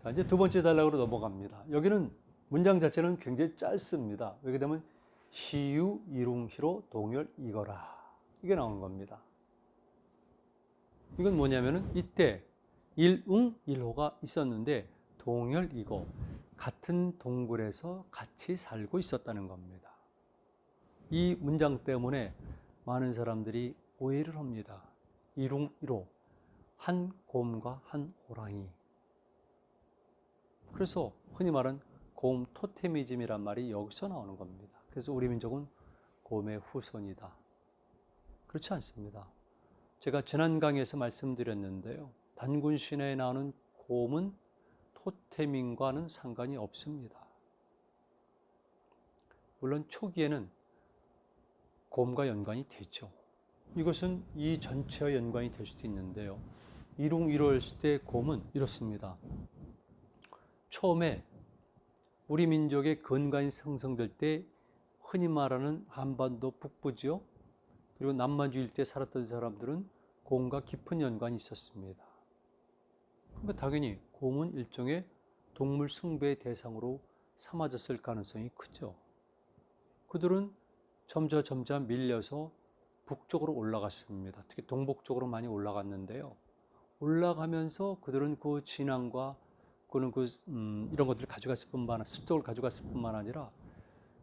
자, 이제 두 번째 단락으로 넘어갑니다. 여기는 문장 자체는 굉장히 짧습니다. 여기 되면 시유 이룽시로 동열 이거라. 이게 나오는 겁니다. 이건 뭐냐면은 이때 일웅 일호가 있었는데 동열 이거 같은 동굴에서 같이 살고 있었다는 겁니다. 이 문장 때문에 많은 사람들이 오해를 합니다. 일웅 일호 한 곰과 한 호랑이. 그래서 흔히 말하는 곰 토테미즘이란 말이 여기서 나오는 겁니다. 그래서 우리 민족은 곰의 후손이다. 그렇지 않습니다. 제가 지난 강의에서 말씀드렸는데요. 단군 신화에 나오는 곰은 토테민과는 상관이 없습니다. 물론 초기에는 곰과 연관이 되죠. 이것은 이 전체와 연관이 될 수도 있는데요. 일웅일호였을 때 곰은 이렇습니다. 처음에 우리 민족의 근간이 형성될 때 흔히 말하는 한반도 북부지요. 그리고 남만주 일대에 살았던 사람들은 곰과 깊은 연관이 있었습니다. 그러니까 당연히 곰은 일종의 동물 숭배의 대상으로 삼아졌을 가능성이 크죠. 그들은 점차 밀려서 북쪽으로 올라갔습니다. 특히 동북 쪽으로 많이 올라갔는데요. 올라가면서 그들은 그 진앙과 이런 것들을 가져갔을 뿐만 아니라 습속을 가져갔을 뿐만 아니라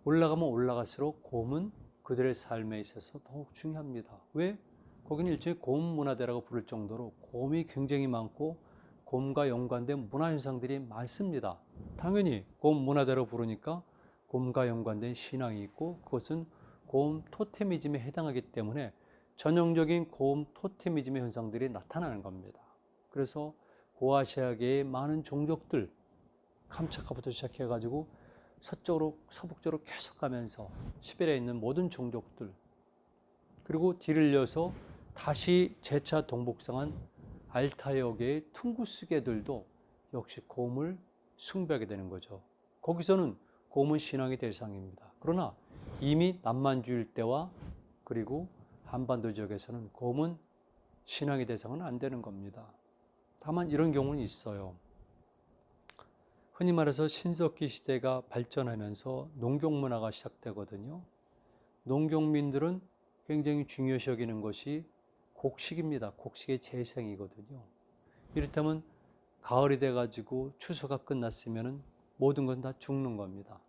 올라가면 올라갈수록 곰은 그들의 삶에 있어서 더욱 중요합니다. 왜? 거기는 일종의 곰 문화대라고 부를 정도로 곰이 굉장히 많고 곰과 연관된 문화 현상들이 많습니다. 당연히 곰 문화대라고 부르니까 곰과 연관된 신앙이 있고 그것은 곰 토테미즘에 해당하기 때문에 전형적인 곰 토테미즘의 현상들이 나타나는 겁니다. 그래서 고아시아계의 많은 종족들, 캄차카부터 시작해가지고 서쪽으로 서북쪽으로 계속 가면서 시베리아에 있는 모든 종족들, 그리고 뒤를 이어서 다시 재차 동북상한 알타이어계의 퉁구스계들도 역시 곰을 숭배하게 되는 거죠. 거기서는 곰은 신앙의 대상입니다. 그러나 이미 남만주 일대와 그리고 한반도 지역에서는 곰은 신앙의 대상은 안 되는 겁니다. 다만 이런 경우는 있어요. 흔히 말해서 신석기 시대가 발전하면서 농경문화가 시작되거든요. 농경민들은 굉장히 중요시 여기는 것이 곡식입니다. 곡식의 재생이거든요. 이를테면 가을이 돼가지고 추수가 끝났으면 모든 건 다 죽는 겁니다.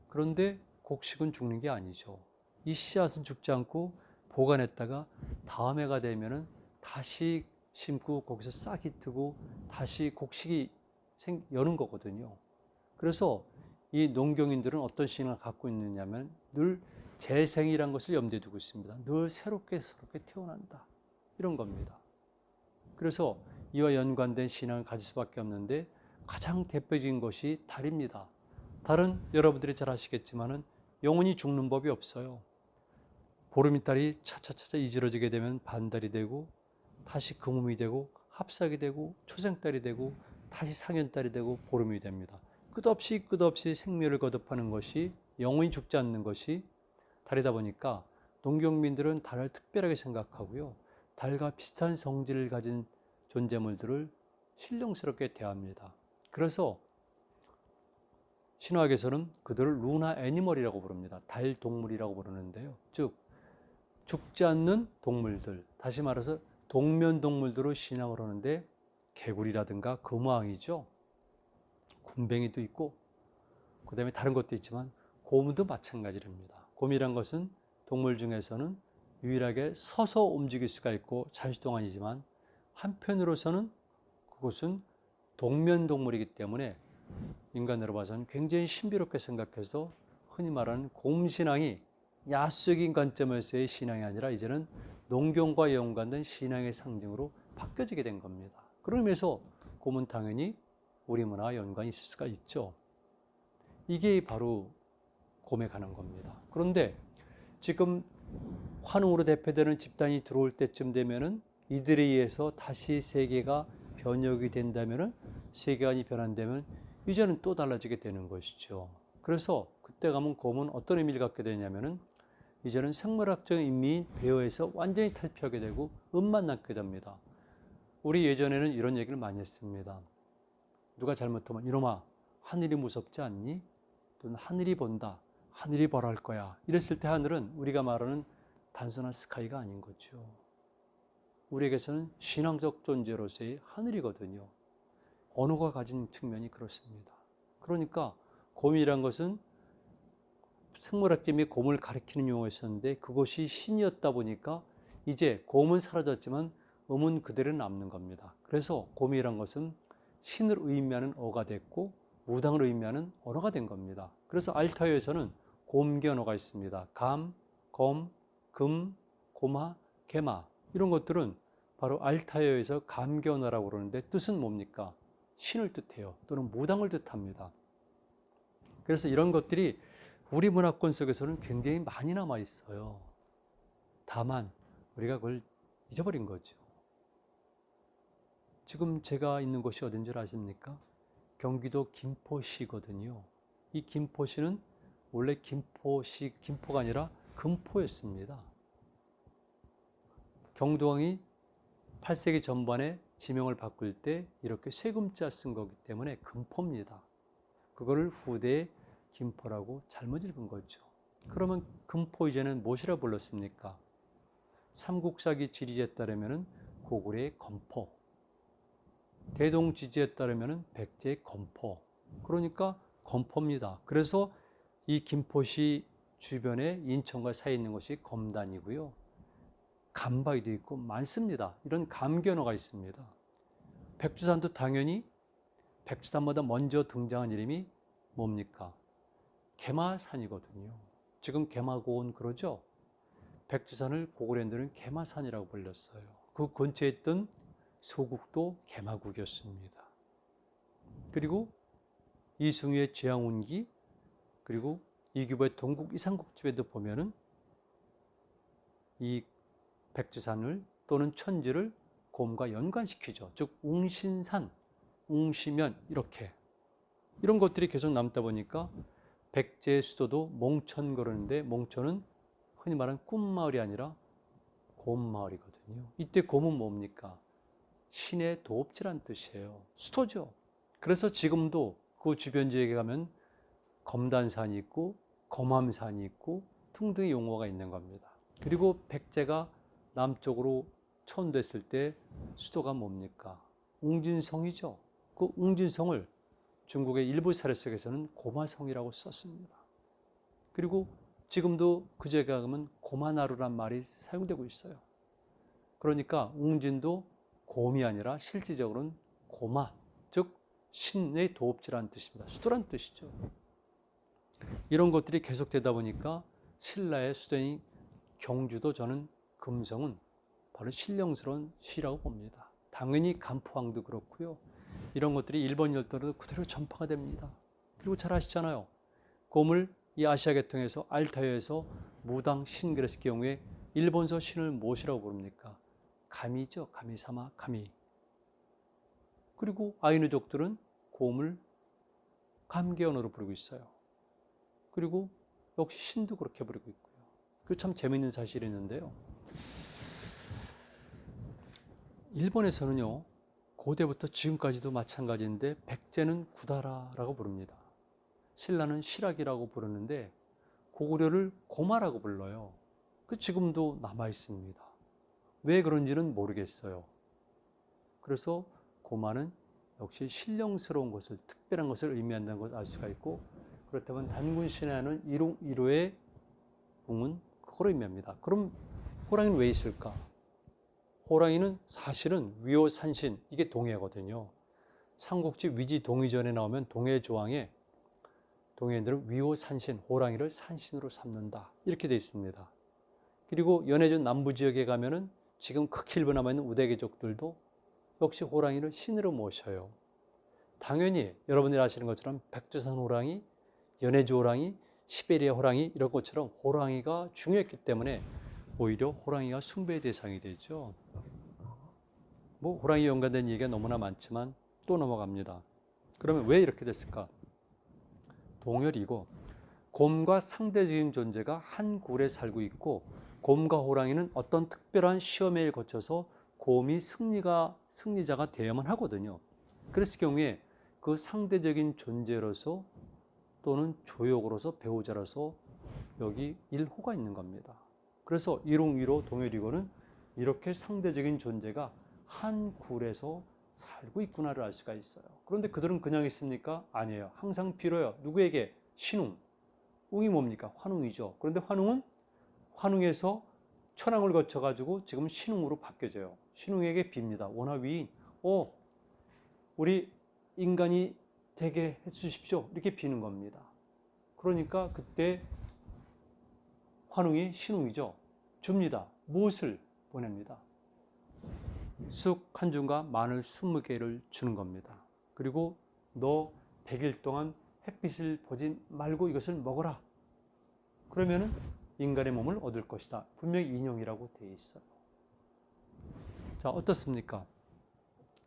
그런데 곡식은 죽는 게 아니죠. 이 씨앗은 죽지 않고 보관했다가 다음 해가 되면 다시 심고 거기서 싹이 트고 다시 곡식이 여는 거거든요. 그래서 이 농경인들은 어떤 신앙을 갖고 있느냐면 늘 재생이란 것을 염두에 두고 있습니다. 늘 새롭게 태어난다. 이런 겁니다. 그래서 이와 연관된 신앙을 가질 수밖에 없는데 가장 대표적인 것이 달입니다. 달은 여러분들이 잘 아시겠지만은 영원히 죽는 법이 없어요. 보름달이 차차차차 이지러지게 되면 반달이 되고 다시 금음이 되고 합삭이 되고 초생달이 되고 다시 상현달이 되고 보름이 됩니다. 끝없이 생멸을 거듭하는 것이 영원히 죽지 않는 것이 달이다 보니까 농경민들은 달을 특별하게 생각하고요. 달과 비슷한 성질을 가진 존재물들을 신령스럽게 대합니다. 그래서 신화학에서는 그들을 루나 애니멀이라고 부릅니다. 달 동물이라고 부르는데요. 즉 죽지 않는 동물들, 다시 말해서 동면 동물들을 신앙을 하는데 개구리라든가 금왕이죠. 군뱅이도 있고 그 다음에 다른 것도 있지만 곰도 마찬가지입니다. 곰이란 것은 동물 중에서는 유일하게 서서 움직일 수가 있고 자유동안이지만 한편으로서는 그것은 동면동물이기 때문에 인간으로 봐서는 굉장히 신비롭게 생각해서 흔히 말하는 곰신앙이 야수적인 관점에서의 신앙이 아니라 이제는 농경과 연관된 신앙의 상징으로 바뀌어지게 된 겁니다. 그런 의미에서 곰은 당연히 우리 문화와 연관이 있을 수가 있죠. 이게 바로 곰에 관한 겁니다. 그런데 지금 환웅으로 대표되는 집단이 들어올 때쯤 되면은 이들에 의해서 다시 세계가 변혁이 된다면은 세계관이 변한다면 이제는 또 달라지게 되는 것이죠. 그래서 그때 가면 곰은 어떤 의미를 갖게 되냐면은 이제는 생물학적인 의미인 배어에서 완전히 탈피하게 되고 음만 남게 됩니다. 우리 예전에는 이런 얘기를 많이 했습니다. 누가 잘못하면 이놈아 하늘이 무섭지 않니? 또는 하늘이 본다. 하늘이 벌할 거야. 이랬을 때 하늘은 우리가 말하는 단순한 스카이가 아닌 거죠. 우리에게서는 신앙적 존재로서의 하늘이거든요. 언어가 가진 측면이 그렇습니다. 그러니까 곰이란 것은 생물학적인 곰을 가리키는 용어였었는데 그것이 신이었다 보니까 이제 곰은 사라졌지만 음은 그대로 남는 겁니다. 그래서 곰이란 것은 신을 의미하는 어가 됐고 무당을 의미하는 언어가 된 겁니다. 그래서 알타어에서는 곰기 언어가 있습니다. 감, 검, 금, 고마, 개마 이런 것들은 바로 알타어에서 감기 언어라고 그러는데 뜻은 뭡니까? 신을 뜻해요. 또는 무당을 뜻합니다. 그래서 이런 것들이 우리 문화권 속에서는 굉장히 많이 남아 있어요. 다만 우리가 그걸 잊어버린 거죠. 지금 제가 있는 곳이 어딘 줄 아십니까? 경기도 김포시거든요. 이 김포시는 원래 김포시, 김포가 아니라 금포였습니다. 경도왕이 8세기 전반에 지명을 바꿀 때 이렇게 세금자 쓴 거기 때문에 금포입니다. 그거를 후대에 김포라고 잘못 읽은 거죠. 그러면 금포 이전에는 무엇이라 불렀습니까? 삼국사기 지리제에 따르면 고구려의 검포, 대동지지에 따르면 백제의 검포, 그러니까 검포입니다. 그래서 이 김포시 주변에 인천과 사이에 있는 것이 검단이고요. 감바위도 있고 많습니다. 이런 감견어가 있습니다. 백두산도 당연히 백두산보다 먼저 등장한 이름이 뭡니까? 개마산이거든요. 지금 개마고원 그러죠? 백두산을 고구려인들은 개마산이라고 불렸어요. 그 근처에 있던 소국도 개마국이었습니다. 그리고 이승우의 제왕운기, 그리고 이규보의 동국 이상국집에도 보면은 이 백두산을 또는 천지를 곰과 연관시키죠. 즉 웅신산, 웅시면 이렇게 이런 것들이 계속 남다 보니까 백제의 수도도 몽천 그러는데 몽천은 흔히 말하는 꿈마을이 아니라 곰마을이거든요. 이때 곰은 뭡니까? 신의 도읍지란 뜻이에요. 수도죠. 그래서 지금도 그 주변 지역에 가면 검단산이 있고 검암산이 있고 등등의 용어가 있는 겁니다. 그리고 백제가 남쪽으로 천도했을 때 수도가 뭡니까? 웅진성이죠. 그 웅진성을 중국의 일부 사례 속에서는 고마성이라고 썼습니다. 그리고 지금도 그 지역에 가면 고마나루란 말이 사용되고 있어요. 그러니까 웅진도 곰이 아니라 실질적으로는 고마, 즉 신의 도읍지라는 뜻입니다. 수도란 뜻이죠. 이런 것들이 계속되다 보니까 신라의 수도인 경주도 저는 금성은 바로 신령스러운 시라고 봅니다. 당연히 간포항도 그렇고요. 이런 것들이 일본 열도로 그대로 전파가 됩니다. 그리고 잘 아시잖아요. 곰을 이 아시아 계통에서 알타이어에서 무당 신 그랬을 경우에 일본서 신을 무엇이라고 부릅니까? 가미죠. 가미사마 가미. 그리고 아이누족들은 곰을 감개언어로 부르고 있어요. 그리고 역시 신도 그렇게 부르고 있고요. 그 참 재미있는 사실이 있는데요. 일본에서는요. 고대부터 지금까지도 마찬가지인데 백제는 구다라라고 부릅니다. 신라는 실학이라고 부르는데 고구려를 고마라고 불러요. 그 지금도 남아 있습니다. 왜 그런지는 모르겠어요. 그래서 고마는 역시 신령스러운 것을, 특별한 것을 의미한다는 것을 알 수가 있고, 그렇다면 단군 신화에는 1호의 웅은 그걸 의미합니다. 그럼 호랑이는 왜 있을까? 호랑이는 사실은 위호산신, 이게 동해거든요. 삼국지 위지 동의전에 나오면 동해조항에 동해인들은 위호산신, 호랑이를 산신으로 삼는다, 이렇게 되어 있습니다. 그리고 연해전 남부 지역에 가면은 지금 극히 일부 남아있는 우대개족들도 역시 호랑이를 신으로 모셔요. 당연히 여러분들이 아시는 것처럼 백두산 호랑이, 연해주 호랑이, 시베리아 호랑이 이런 것처럼 호랑이가 중요했기 때문에 오히려 호랑이가 숭배의 대상이 되죠. 뭐 호랑이 연관된 얘기가 너무나 많지만 또 넘어갑니다. 그러면 왜 이렇게 됐을까? 동열이고 곰과 상대적인 존재가 한 굴에 살고 있고, 곰과 호랑이는 어떤 특별한 시험을 거쳐서 곰이 승리자가 되어야만 하거든요. 그랬을 경우에 그 상대적인 존재로서 또는 조역으로서 배우자로서 여기 일호가 있는 겁니다. 그래서 일웅이로 동요리고는 이렇게 상대적인 존재가 한 굴에서 살고 있구나를 알 수가 있어요. 그런데 그들은 그냥 있습니까? 아니에요. 항상 빌어요. 누구에게? 신웅. 웅이 뭡니까? 환웅이죠. 그런데 환웅은 환웅에서 천왕을 거쳐가지고 지금 신웅으로 바뀌어져요. 신웅에게 빕니다. 원하위인, 우리 인간이 되게 해주십시오. 이렇게 비는 겁니다. 그러니까 그때 환웅이 신웅이죠. 줍니다. 무엇을 보냅니다. 쑥 한 줌과 마늘 20개를 주는 겁니다. 그리고 너 100일 동안 햇빛을 보지 말고 이것을 먹어라. 그러면은 인간의 몸을 얻을 것이다. 분명히 인용이라고 되어 있어요. 자, 어떻습니까?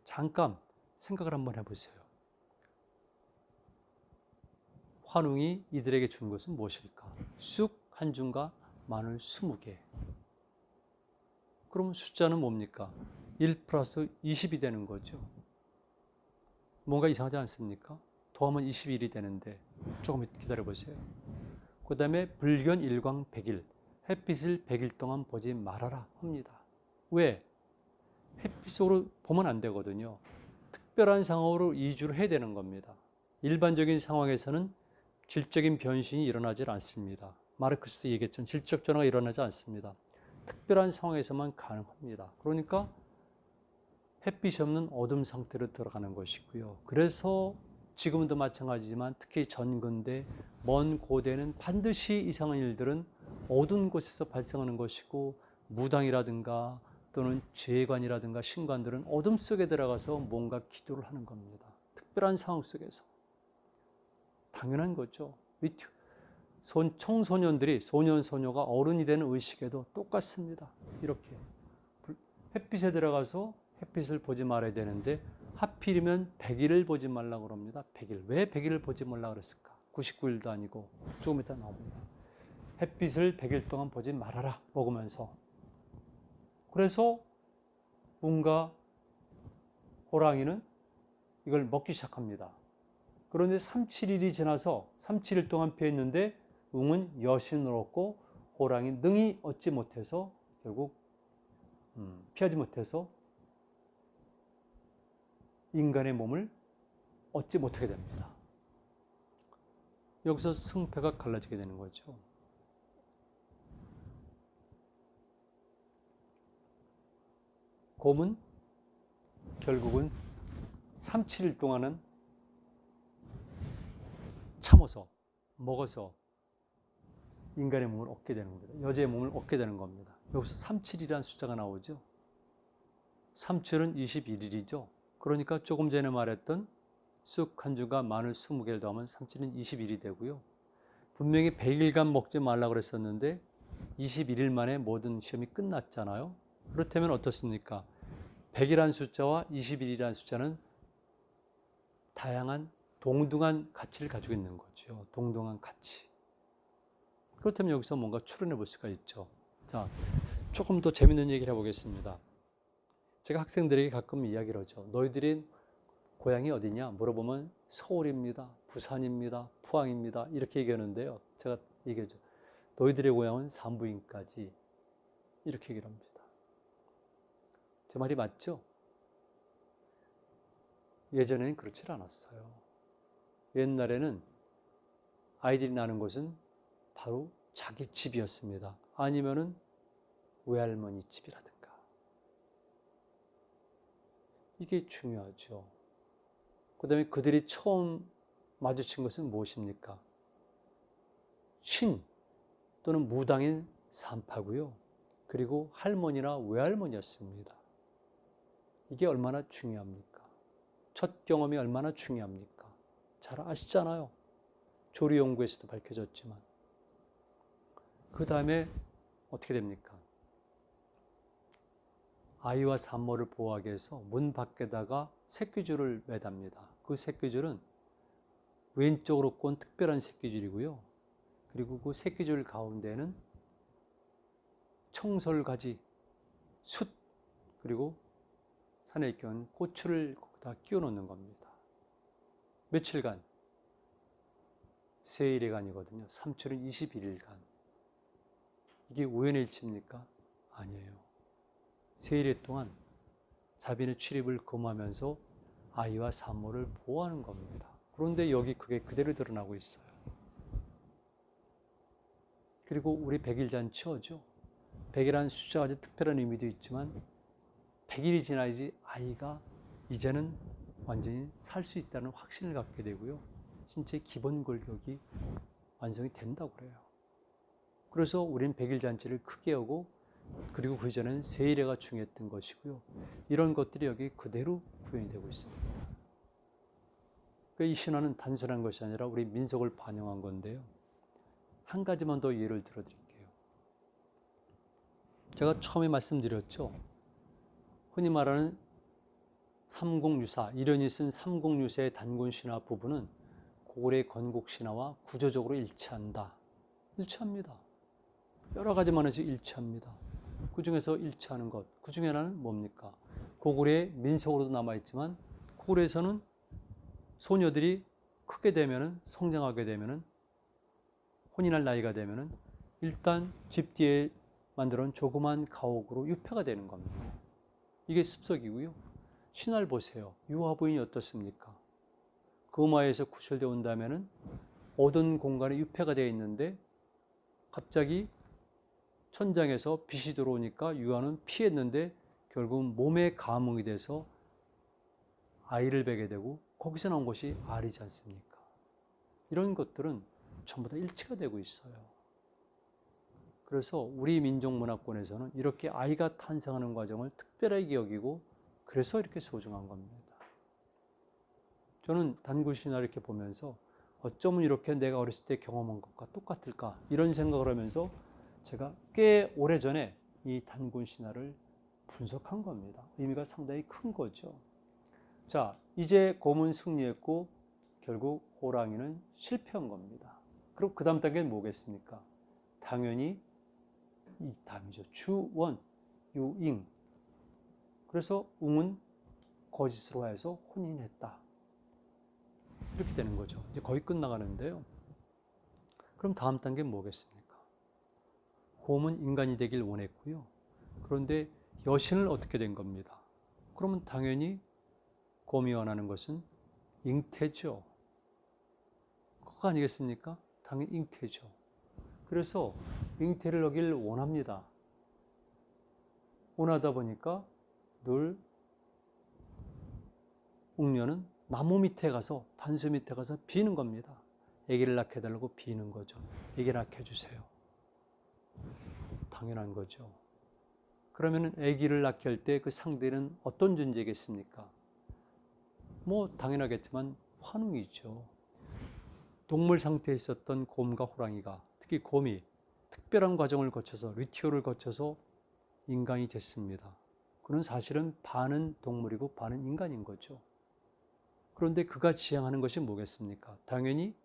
잠깐 생각을 한번 해보세요. 환웅이 이들에게 준 것은 무엇일까? 쑥 한 줌과 마늘 20개. 그럼 숫자는 뭡니까? 1 플러스 20이 되는 거죠. 뭔가 이상하지 않습니까? 더하면 21이 되는데 조금 기다려보세요. 그 다음에 불견 일광 100일, 햇빛을 100일 동안 보지 말아라 합니다. 왜? 햇빛으로 보면 안 되거든요. 특별한 상황으로 이주를 해야 되는 겁니다. 일반적인 상황에서는 질적인 변신이 일어나질 않습니다. 마르크스 얘기했지만 질적 변화가 일어나지 않습니다. 특별한 상황에서만 가능합니다. 그러니까 햇빛이 없는 어둠 상태로 들어가는 것이고요. 그래서 지금도 마찬가지지만 특히 전근대, 먼 고대는 반드시 이상한 일들은 어두운 곳에서 발생하는 것이고 무당이라든가 또는 죄관이라든가 신관들은 어둠 속에 들어가서 뭔가 기도를 하는 겁니다. 특별한 상황 속에서. 당연한 거죠. 청소년들이 소년, 소녀가 어른이 되는 의식에도 똑같습니다. 이렇게 햇빛에 들어가서 햇빛을 보지 말아야 되는데 하필이면 100일을 보지 말라고 그럽니다. 100일. 왜 100일을 보지 말라고 그랬을까? 99일도 아니고 조금 이따 나옵니다. 햇빛을 100일 동안 보지 말아라. 먹으면서. 그래서 웅과 호랑이는 이걸 먹기 시작합니다. 그런데 37일이 지나서 37일 동안 피했는데 웅은 여신을 얻고 호랑이 능히 얻지 못해서 결국 피하지 못해서 인간의 몸을 얻지 못하게 됩니다. 여기서 승패가 갈라지게 되는 거죠. 곰은 결국은 37일 동안은 참아서 먹어서 인간의 몸을 얻게 되는 겁니다. 여자의 몸을 얻게 되는 겁니다. 여기서 37이라는 숫자가 나오죠. 37은 21일이죠. 그러니까 조금 전에 말했던 쑥 한 줌과 마늘 20개를 더하면 37은 21일이 되고요. 분명히 100일간 먹지 말라고 그랬었는데 21일 만에 모든 시험이 끝났잖아요. 그렇다면 어떻습니까? 100이라는 숫자와 21이라는 숫자는 다양한 동등한 가치를 가지고 있는 거죠. 동등한 가치. 그렇다면 여기서 뭔가 추론해 볼 수가 있죠. 자, 조금 더 재밌는 얘기를 해보겠습니다. 제가 학생들에게 가끔 이야기를 하죠. 너희들이 고향이 어디냐? 물어보면 서울입니다. 부산입니다. 포항입니다. 이렇게 얘기하는데요. 제가 얘기하죠. 너희들의 고향은 산부인까지 이렇게 얘기를 합니다. 제 말이 맞죠? 예전에는 그렇지 않았어요. 옛날에는 아이들이 나는 곳은 바로 자기 집이었습니다. 아니면은 외할머니 집이라든가. 이게 중요하죠. 그 다음에 그들이 처음 마주친 것은 무엇입니까? 신 또는 무당인 산파고요. 그리고 할머니나 외할머니였습니다. 이게 얼마나 중요합니까? 첫 경험이 얼마나 중요합니까? 잘 아시잖아요. 조리 연구에서도 밝혀졌지만. 그 다음에 어떻게 됩니까? 아이와 산모를 보호하기 위해서 문 밖에다가 새끼줄을 매답니다. 그 새끼줄은 왼쪽으로 꼰 특별한 새끼줄이고요. 그리고 그 새끼줄 가운데는 청설가지, 숯, 그리고 산에 끼운 고추를 거기다 끼워 놓는 겁니다. 며칠간? 세일의간이거든요. 삼출은 21일간. 이게 우연의 일치입니까? 아니에요. 세일의 동안 자빈의 출입을 금하면서 아이와 산모를 보호하는 겁니다. 그런데 여기 그게 그대로 드러나고 있어요. 그리고 우리 100일 잔치죠. 100이라는 숫자가 아주 특별한 의미도 있지만 100일이 지나야지 아이가 이제는 완전히 살 수 있다는 확신을 갖게 되고요. 신체 기본 골격이 완성이 된다고 그래요. 그래서 우리는 100일 잔치를 크게 하고 그리고 그 전에는 세일회가 중요했던 것이고요. 이런 것들이 여기 그대로 구현이 되고 있습니다. 그러니까 이 신화는 단순한 것이 아니라 우리 민속을 반영한 건데요. 한 가지만 더 예를 들어드릴게요. 제가 처음에 말씀드렸죠. 흔히 말하는 삼공유사, 이련이 쓴 삼공유사의 단군신화 부분은 고구려의 건국신화와 구조적으로 일치한다. 일치합니다. 여러 가지 면에서 일치합니다. 그 중에서 일치하는 것, 그 중에 하나는 뭡니까? 고구려의 민속으로도 남아있지만 고구려에서는 소녀들이 크게 되면은, 성장하게 되면은, 혼인할 나이가 되면은 일단 집 뒤에 만들어놓은 조그만 가옥으로 유폐가 되는 겁니다. 이게 습석이고요. 신화를 보세요. 유아부인이 어떻습니까? 금화에서 구출되어 온다면은 어두운 공간에 유폐가 되어 있는데 갑자기 천장에서 빛이 들어오니까 유아는 피했는데 결국은 몸에 감흥이 돼서 아이를 베게 되고 거기서 나온 것이 알이지 않습니까? 이런 것들은 전부 다 일치가 되고 있어요. 그래서 우리 민족문화권에서는 이렇게 아이가 탄생하는 과정을 특별하게 여기고 그래서 이렇게 소중한 겁니다. 저는 단군신화 이렇게 보면서 어쩌면 이렇게 내가 어렸을 때 경험한 것과 똑같을까 이런 생각을 하면서 제가 꽤 오래전에 이 단군신화를 분석한 겁니다. 의미가 상당히 큰 거죠. 자, 이제 곰은 승리했고 결국 호랑이는 실패한 겁니다. 그럼 그 다음 단계는 뭐겠습니까? 당연히 이 다음이죠. 주원, 유잉. 그래서 웅은 거짓으로 해서 혼인했다. 이렇게 되는 거죠. 이제 거의 끝나가는데요. 그럼 다음 단계는 뭐겠습니까? 곰은 인간이 되길 원했고요. 그런데 여신을 어떻게 된 겁니다. 그러면 당연히 곰이 원하는 것은 잉태죠. 그거 아니겠습니까? 당연히 잉태죠. 그래서 잉태를 하길 원합니다. 원하다 보니까 늘 웅녀는 나무 밑에 가서 단수 밑에 가서 비는 겁니다. 아기를 낳게 해달라고 비는 거죠. 아기 낳게 해주세요. 당연한 거죠. 그러면 아기를 낳게 할 때 그 상대는 어떤 존재겠습니까? 뭐 당연하겠지만 환웅이죠. 동물 상태에 있었던 곰과 호랑이가 특히 곰이 특별한 과정을 거쳐서 리티오를 거쳐서 인간이 됐습니다. 그는 사실은 반은 동물이고 반은 인간인 거죠. 그런데 그가 지향하는 것이 뭐겠습니까? 당연히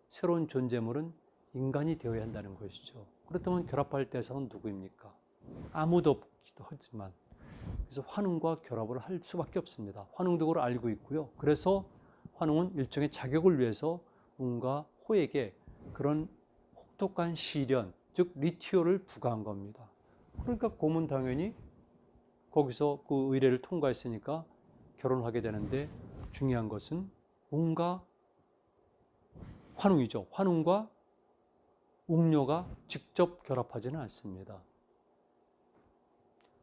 새로운 존재물은 인간이 되어야 한다는 것이죠. 그렇다면 결합할 대상은 누구입니까? 아무도 없기도 하지만 그래서 환웅과 결합을 할 수밖에 없습니다. 환웅도 그걸 알고 있고요. 그래서 환웅은 일종의 자격을 위해서 웅과 호에게 그런 혹독한 시련, 즉 리티오를 부과한 겁니다. 그러니까 곰은 당연히 거기서 그 의례를 통과했으니까 결혼하게 되는데 중요한 것은 웅과 환웅이죠. 환웅과 웅녀가 직접 결합하지는 않습니다.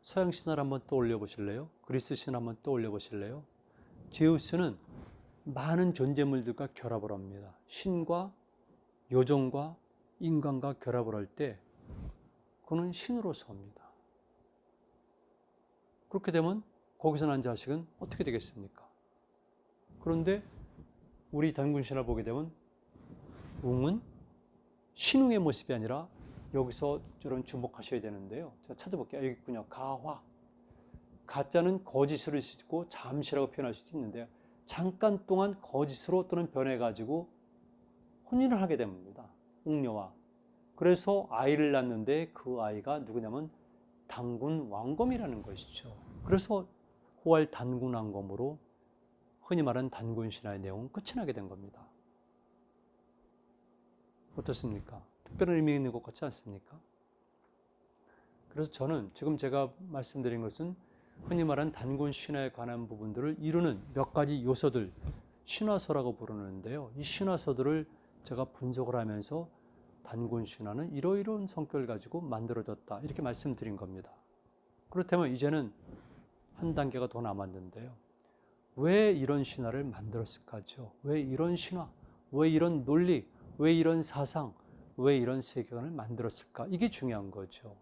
서양 신화를 한번 떠올려 보실래요? 그리스 신화 한번 떠올려 보실래요? 제우스는 많은 존재물들과 결합을 합니다. 신과 요정과 인간과 결합을 할 때 그는 신으로서 합니다. 그렇게 되면 거기서 난 자식은 어떻게 되겠습니까? 그런데 우리 단군신화를 보게 되면 웅은 신웅의 모습이 아니라 여기서 저런 주목하셔야 되는데요. 제가 찾아볼게요. 여기 있군요. 가화. 가짜는 거짓으로 수 있고 잠시라고 표현할 수도 있는데요. 잠깐 동안 거짓으로 또는 변해가지고 혼인을 하게 됩니다. 웅녀와. 그래서 아이를 낳는데 그 아이가 누구냐면 단군 왕검이라는 것이죠. 그래서 호활 단군 왕검으로 흔히 말하는 단군신화의 내용은 끝이 나게 된 겁니다. 어떻습니까? 특별한 의미 있는 것 같지 않습니까? 그래서 저는 지금 제가 말씀드린 것은 흔히 말하는 단군신화에 관한 부분들을 이루는 몇 가지 요소들, 신화서라고 부르는데요. 이 신화서들을 제가 분석을 하면서 단군신화는 이러이러한 성격을 가지고 만들어졌다, 이렇게 말씀드린 겁니다. 그렇다면 이제는 한 단계가 더 남았는데요. 왜 이런 신화를 만들었을까죠? 왜 이런 신화, 왜 이런 논리, 왜 이런 사상, 왜 이런 세계관을 만들었을까? 이게 중요한 거죠.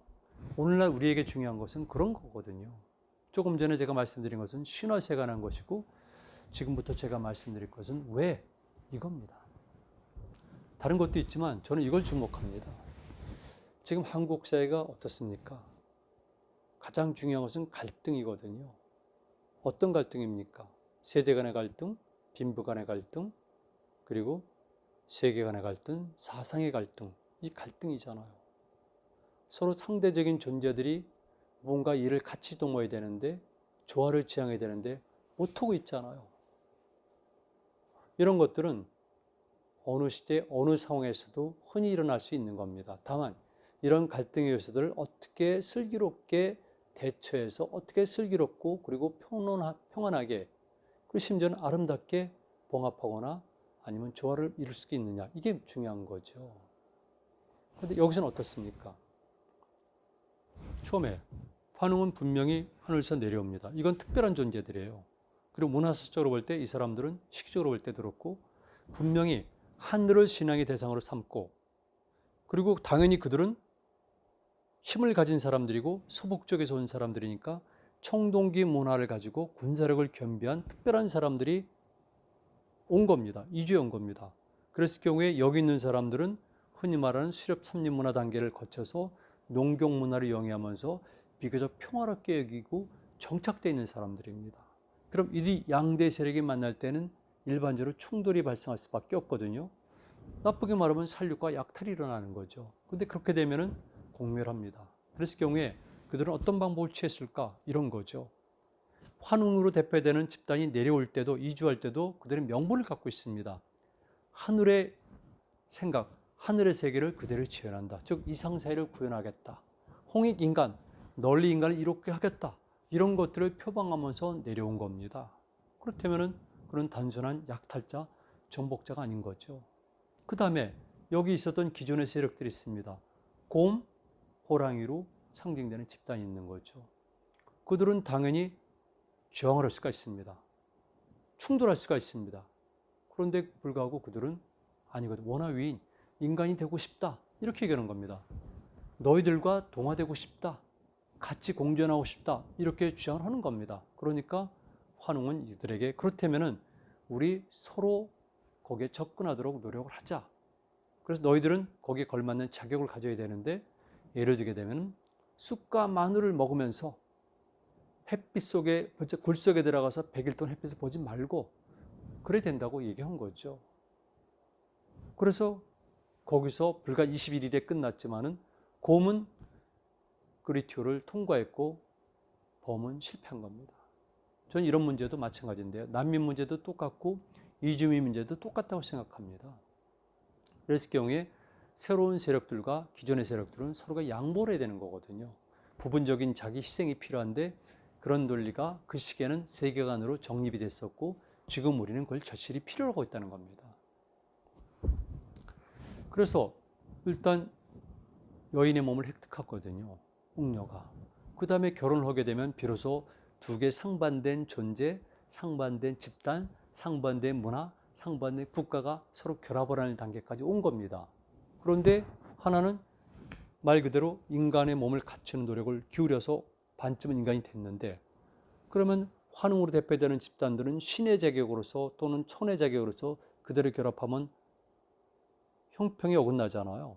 오늘날 우리에게 중요한 것은 그런 거거든요. 조금 전에 제가 말씀드린 것은 신화세가 난 것이고, 지금부터 제가 말씀드릴 것은 왜, 이겁니다. 다른 것도 있지만 저는 이걸 주목합니다. 지금 한국 사회가 어떻습니까? 가장 중요한 것은 갈등이거든요. 어떤 갈등입니까? 세대 간의 갈등, 빈부 간의 갈등, 그리고 세계 간의 갈등, 사상의 갈등, 이 갈등이잖아요. 서로 상대적인 존재들이 뭔가 일을 같이 도모해야 되는데, 조화를 지향해야 되는데 못하고 있잖아요. 이런 것들은 어느 시대, 어느 상황에서도 흔히 일어날 수 있는 겁니다. 다만 이런 갈등의 요소들을 어떻게 슬기롭게 대처해서 어떻게 슬기롭고 그리고 평안하게, 그리고 심지어는 아름답게 봉합하거나 아니면 조화를 이룰 수 있느냐, 이게 중요한 거죠. 그런데 여기서는 어떻습니까? 처음에 환웅은 분명히 하늘에서 내려옵니다. 이건 특별한 존재들이에요. 그리고 문화사적으로 볼 때 이 사람들은 시기적으로 볼 때도 그렇고 분명히 하늘을 신앙의 대상으로 삼고, 그리고 당연히 그들은 힘을 가진 사람들이고 서북 쪽에서 온 사람들이니까 청동기 문화를 가지고 군사력을 겸비한 특별한 사람들이 온 겁니다. 이주해 온 겁니다. 그랬을 경우에 여기 있는 사람들은 흔히 말하는 수렵 삼림 문화 단계를 거쳐서 농경 문화를 영위하면서 비교적 평화롭게 여기고 정착되어 있는 사람들입니다. 그럼 이 양대 세력이 만날 때는 일반적으로 충돌이 발생할 수밖에 없거든요. 나쁘게 말하면 살육과 약탈이 일어나는 거죠. 그런데 그렇게 되면은 공멸합니다. 그랬을 경우에 그들은 어떤 방법을 취했을까? 이런 거죠. 환웅으로 대표되는 집단이 내려올 때도, 이주할 때도 그들은 명분을 갖고 있습니다. 하늘의 생각, 하늘의 세계를 그대로 지어낸다. 즉 이상사회를 구현하겠다. 홍익인간, 널리 인간을 이롭게 하겠다. 이런 것들을 표방하면서 내려온 겁니다. 그렇다면 그런 단순한 약탈자, 정복자가 아닌 거죠. 그 다음에 여기 있었던 기존의 세력들이 있습니다. 곰, 호랑이로 상징되는 집단이 있는 거죠. 그들은 당연히 저항을 할 수가 있습니다. 충돌할 수가 있습니다. 그런데 불구하고 그들은 아니거든. 원하위인 인간이 되고 싶다. 이렇게 얘기하는 겁니다. 너희들과 동화되고 싶다. 같이 공존하고 싶다. 이렇게 주장을 하는 겁니다. 그러니까 환웅은 이들에게 그렇다면은 우리 서로 거기에 접근하도록 노력을 하자. 그래서 너희들은 거기에 걸맞는 자격을 가져야 되는데, 예를 들게 되면 쑥과 마늘을 먹으면서 햇빛 속에, 굴 속에 들어가서 100일 동안 햇빛을 보지 말고 그래야 된다고 얘기한 거죠. 그래서 거기서 불과 21일에 끝났지만은 곰은 그리티오를 통과했고 범은 실패한 겁니다. 저는 이런 문제도 마찬가지인데요. 난민 문제도 똑같고 이주민 문제도 똑같다고 생각합니다. 그랬을 경우에 새로운 세력들과 기존의 세력들은 서로가 양보를 해야 되는 거거든요. 부분적인 자기 희생이 필요한데 그런 논리가 그 시기에는 세계관으로 정립이 됐었고 지금 우리는 그걸 절실히 필요로 하고 있다는 겁니다. 그래서 일단 여인의 몸을 획득했거든요. 웅녀가. 그 다음에 결혼을 하게 되면 비로소 두 개 상반된 존재, 상반된 집단, 상반된 문화, 상반된 국가가 서로 결합을 하는 단계까지 온 겁니다. 그런데 하나는 말 그대로 인간의 몸을 갖추는 노력을 기울여서 반쯤은 인간이 됐는데, 그러면 환웅으로 대표되는 집단들은 신의 자격으로서 또는 천의 자격으로서 그대로 결합하면 형평이 어긋나잖아요.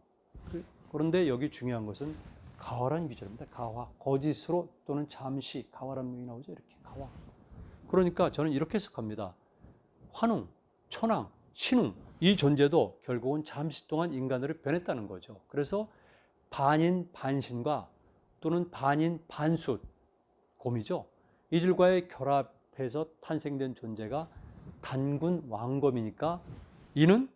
그런데 여기 중요한 것은 가화라는 규절입니다. 가화. 거짓으로 또는 잠시, 가화라는 명이 나오죠. 이렇게 가화. 그러니까 저는 이렇게 해석합니다. 환웅, 천황, 신웅, 이 존재도 결국은 잠시 동안 인간으로 변했다는 거죠. 그래서 반인 반신과 또는 반인 반숫, 곰이죠. 이들과의 결합해서 탄생된 존재가 단군 왕검이니까 이는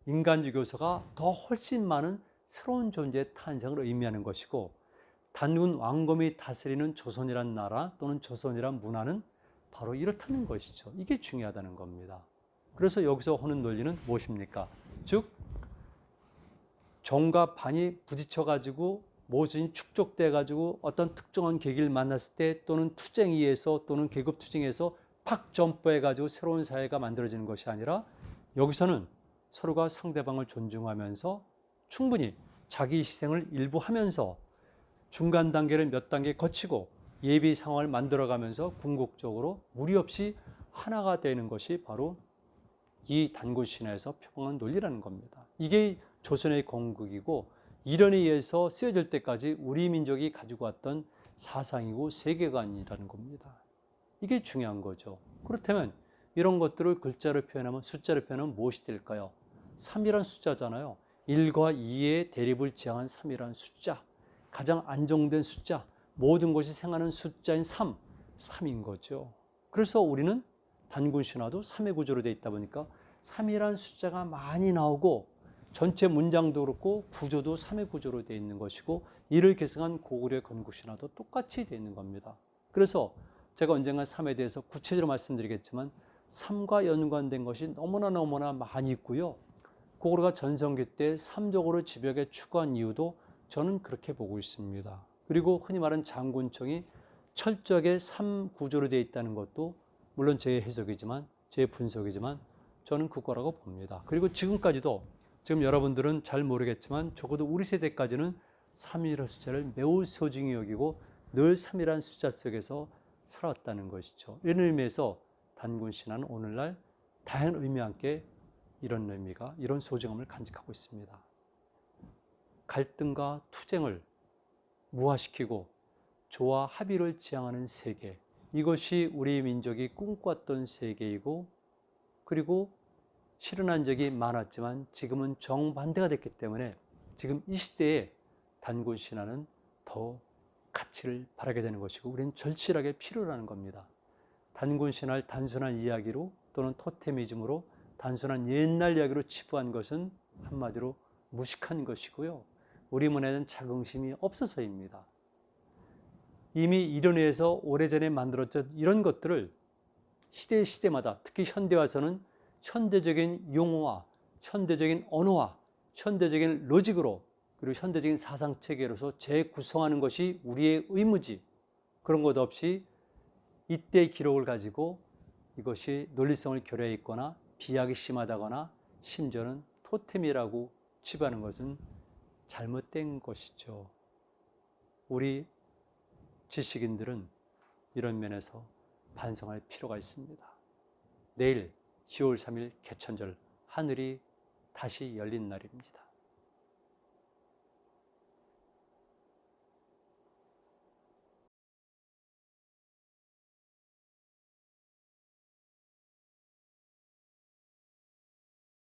인간주 교서가 더 훨씬 많은 새로운 존재의 탄생을 의미하는 것이고, 단군 왕검이 다스리는 조선이란 나라 또는 조선이란 문화는 바로 이렇다는 것이죠. 이게 중요하다는 겁니다. 그래서 여기서 하는 논리는 무엇입니까? 즉 정과 반이 부딪혀가지고 모순이 축적돼가지고 어떤 특정한 계기를 만났을 때, 또는 투쟁에 의해서 또는 계급 투쟁에서 팍 점프해가지고 새로운 사회가 만들어지는 것이 아니라, 여기서는 서로가 상대방을 존중하면서 충분히 자기 희생을 일부 하면서 중간 단계를 몇 단계 거치고 예비 상황을 만들어가면서 궁극적으로 무리 없이 하나가 되는 것이 바로 이 단군 신화에서 표방한 논리라는 겁니다. 이게 조선의 건국이고, 이론에 의해서 쓰여질 때까지 우리 민족이 가지고 왔던 사상이고 세계관이라는 겁니다. 이게 중요한 거죠. 그렇다면 이런 것들을 글자로 표현하면, 숫자로 표현하면 무엇이 될까요? 3이란 숫자잖아요. 1과 2의 대립을 지향한 3이라는 숫자, 가장 안정된 숫자, 모든 것이 생하는 숫자인 3인 거죠. 그래서 우리는 단군 신화도 3의 구조로 되어 있다 보니까 3이라는 숫자가 많이 나오고, 전체 문장도 그렇고 구조도 3의 구조로 되어 있는 것이고, 이를 계승한 고구려 건국 신화도 똑같이 되어 있는 겁니다. 그래서 제가 언젠가 3에 대해서 구체적으로 말씀드리겠지만 3과 연관된 것이 너무나 많이 있고요. 고구려가 전성기 때 3족으로 집역에 추구한 이유도 저는 그렇게 보고 있습니다. 그리고 흔히 말하는 장군청이 철저하게 3 구조로 되어 있다는 것도 물론 제 해석이지만, 제 분석이지만 저는 그거라고 봅니다. 그리고 지금까지도, 지금 여러분들은 잘 모르겠지만 적어도 우리 세대까지는 3이라는 숫자를 매우 소중히 여기고 늘 3이라는 숫자 속에서 살아왔다는 것이죠. 이런 의미에서 단군 신화는 오늘날 다양한 의미와 함께 이런 의미가, 이런 소중함을 간직하고 있습니다. 갈등과 투쟁을 무화시키고 조화 합의를 지향하는 세계, 이것이 우리 민족이 꿈꿨던 세계이고, 그리고 실현한 적이 많았지만 지금은 정반대가 됐기 때문에 지금 이 시대에 단군 신화는 더 가치를 바라게 되는 것이고, 우리는 절실하게 필요로 하는 겁니다. 단군 신화를 단순한 이야기로 또는 토테미즘으로, 단순한 옛날 이야기로 치부한 것은 한마디로 무식한 것이고요. 우리 문화에는 자긍심이 없어서입니다. 이미 이론에서 오래전에 만들어졌던 이런 것들을 시대마다, 특히 현대 와서는 현대적인 용어와 현대적인 언어와 현대적인 로직으로, 그리고 현대적인 사상체계로서 재구성하는 것이 우리의 의무지, 그런 것 없이 이때의 기록을 가지고 이것이 논리성을 결여해 있거나 비약이 심하다거나 심지어는 토템이라고 치부하는 것은 잘못된 것이죠. 우리 지식인들은 이런 면에서 반성할 필요가 있습니다. 내일 10월 3일 개천절, 하늘이 다시 열린 날입니다.